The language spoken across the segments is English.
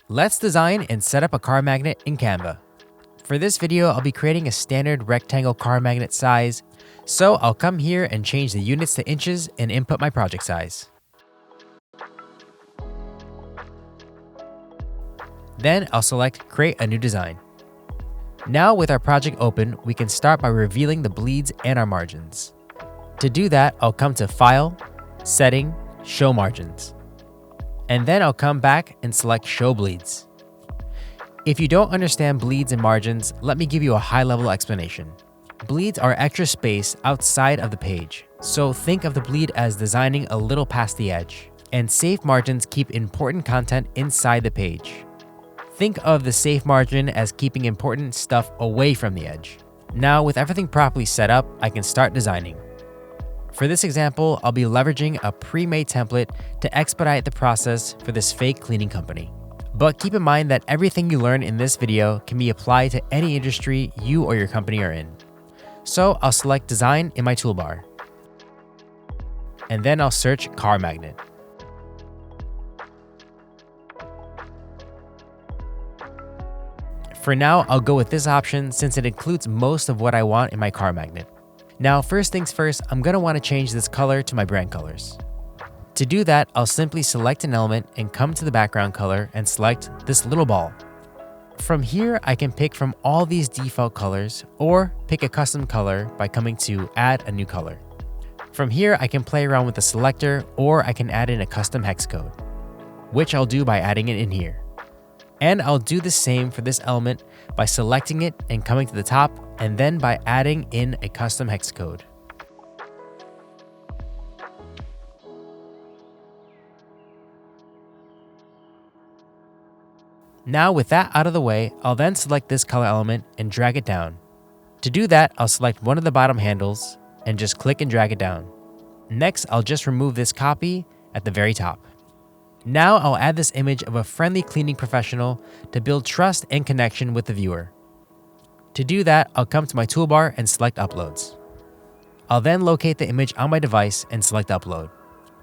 Let's design and set up a car magnet in Canva. For this video, I'll be creating a standard rectangle car magnet size, so I'll come here and change the units to inches and input my project size. Then I'll select Create a New Design. Now with our project open, we can start by revealing the bleeds and our margins. To do that, I'll come to File, Setting, Show Margins. And then I'll come back and select Show Bleeds. If you don't understand bleeds and margins, let me give you a high-level explanation. Bleeds are extra space outside of the page, so think of the bleed as designing a little past the edge. And safe margins keep important content inside the page. Think of the safe margin as keeping important stuff away from the edge. Now with everything properly set up, I can start designing. For this example, I'll be leveraging a pre-made template to expedite the process for this fake cleaning company. But keep in mind that everything you learn in this video can be applied to any industry you or your company are in. So I'll select Design in my toolbar. And then I'll search Car Magnet. For now, I'll go with this option since it includes most of what I want in my car magnet. Now, first things first, I'm going to want to change this color to my brand colors. To do that, I'll simply select an element and come to the background color and select this little ball. From here, I can pick from all these default colors or pick a custom color by coming to Add a New Color. From here, I can play around with the selector or I can add in a custom hex code, which I'll do by adding it in here. And I'll do the same for this element by selecting it and coming to the top, and then by adding in a custom hex code. Now with that out of the way, I'll then select this color element and drag it down. To do that, I'll select one of the bottom handles and just click and drag it down. Next, I'll just remove this copy at the very top. Now I'll add this image of a friendly cleaning professional to build trust and connection with the viewer. To do that, I'll come to my toolbar and select Uploads. I'll then locate the image on my device and select Upload.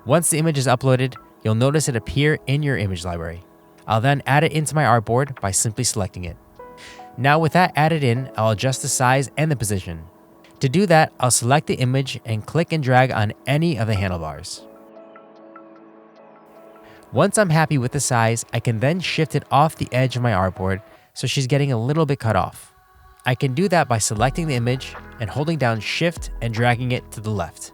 Once the image is uploaded, you'll notice it appear in your image library. I'll then add it into my artboard by simply selecting it. Now with that added in, I'll adjust the size and the position. To do that, I'll select the image and click and drag on any of the handlebars. Once I'm happy with the size, I can then shift it off the edge of my artboard so she's getting a little bit cut off. I can do that by selecting the image and holding down Shift and dragging it to the left.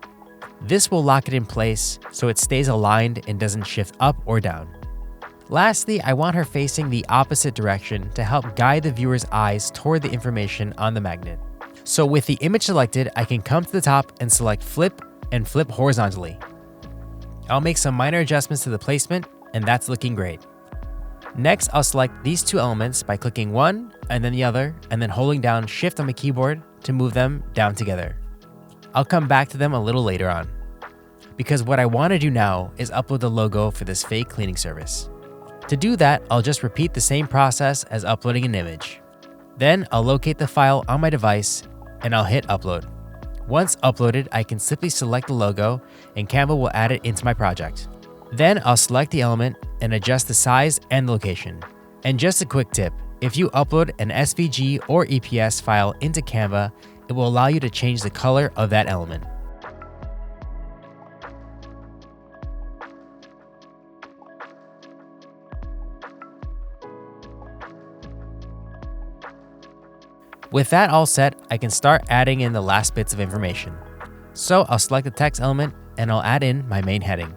This will lock it in place so it stays aligned and doesn't shift up or down. Lastly, I want her facing the opposite direction to help guide the viewer's eyes toward the information on the magnet. So with the image selected, I can come to the top and select Flip and flip horizontally. I'll make some minor adjustments to the placement, and that's looking great. Next, I'll select these two elements by clicking one and then the other, and then holding down Shift on my keyboard to move them down together. I'll come back to them a little later on, because what I want to do now is upload the logo for this fake cleaning service. To do that, I'll just repeat the same process as uploading an image. Then I'll locate the file on my device and I'll hit Upload. Once uploaded, I can simply select the logo and Canva will add it into my project. Then I'll select the element and adjust the size and the location. And just a quick tip, if you upload an SVG or EPS file into Canva, it will allow you to change the color of that element. With that all set, I can start adding in the last bits of information. So I'll select the text element and I'll add in my main heading.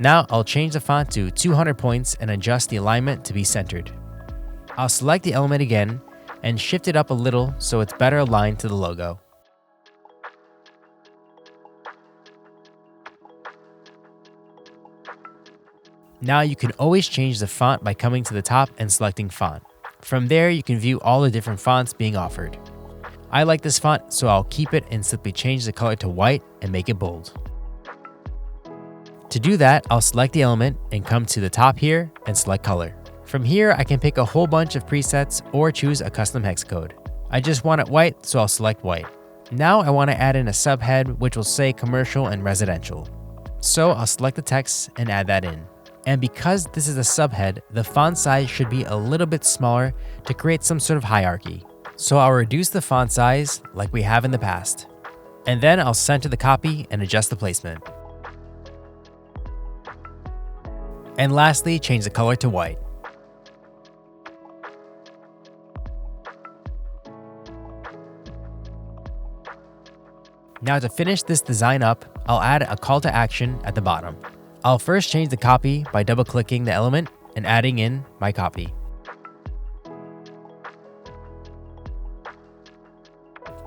Now I'll change the font to 200 points and adjust the alignment to be centered. I'll select the element again and shift it up a little so it's better aligned to the logo. Now you can always change the font by coming to the top and selecting Font. From there, you can view all the different fonts being offered. I like this font, so I'll keep it and simply change the color to white and make it bold. To do that, I'll select the element and come to the top here and select color. From here, I can pick a whole bunch of presets or choose a custom hex code. I just want it white, so I'll select white. Now I want to add in a subhead which will say commercial and residential. So I'll select the text and add that in. And because this is a subhead, the font size should be a little bit smaller to create some sort of hierarchy. So I'll reduce the font size like we have in the past. And then I'll center the copy and adjust the placement. And lastly, change the color to white. Now to finish this design up, I'll add a call to action at the bottom. I'll first change the copy by double-clicking the element and adding in my copy.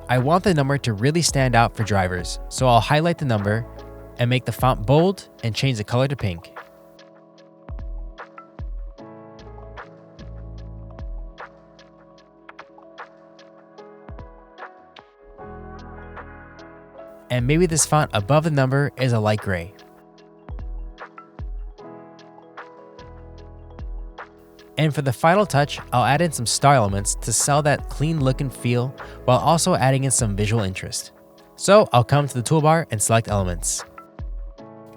I want the number to really stand out for drivers, so I'll highlight the number and make the font bold and change the color to pink. And maybe this font above the number is a light gray. And for the final touch, I'll add in some star elements to sell that clean look and feel while also adding in some visual interest. So I'll come to the toolbar and select elements.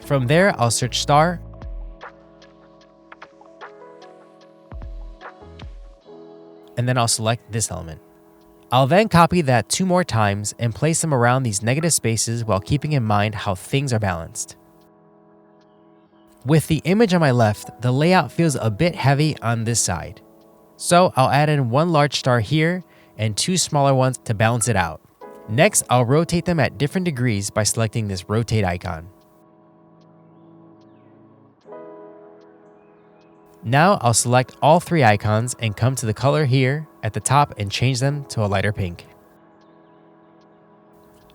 From there, I'll search star, and then I'll select this element. I'll then copy that 2 more times and place them around these negative spaces while keeping in mind how things are balanced. With the image on my left, the layout feels a bit heavy on this side. So I'll add in 1 large star here and 2 smaller ones to balance it out. Next, I'll rotate them at different degrees by selecting this rotate icon. Now I'll select all 3 icons and come to the color here at the top and change them to a lighter pink.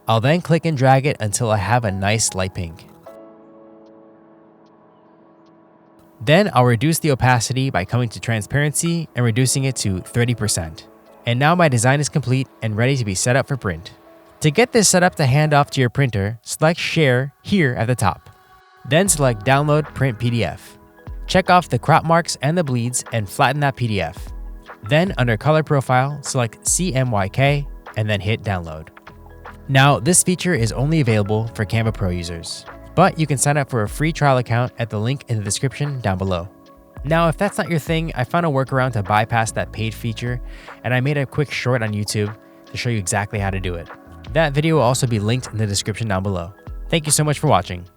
I'll then click and drag it until I have a nice light pink. Then I'll reduce the opacity by coming to transparency and reducing it to 30%. And now my design is complete and ready to be set up for print. To get this set up to hand off to your printer, select Share here at the top. Then select Download Print PDF. Check off the crop marks and the bleeds and flatten that PDF. Then under Color Profile, select CMYK and then hit Download. Now this feature is only available for Canva Pro users, but you can sign up for a free trial account at the link in the description down below. Now if that's not your thing, I found a workaround to bypass that paid feature, and I made a quick short on YouTube to show you exactly how to do it. That video will also be linked in the description down below. Thank you so much for watching.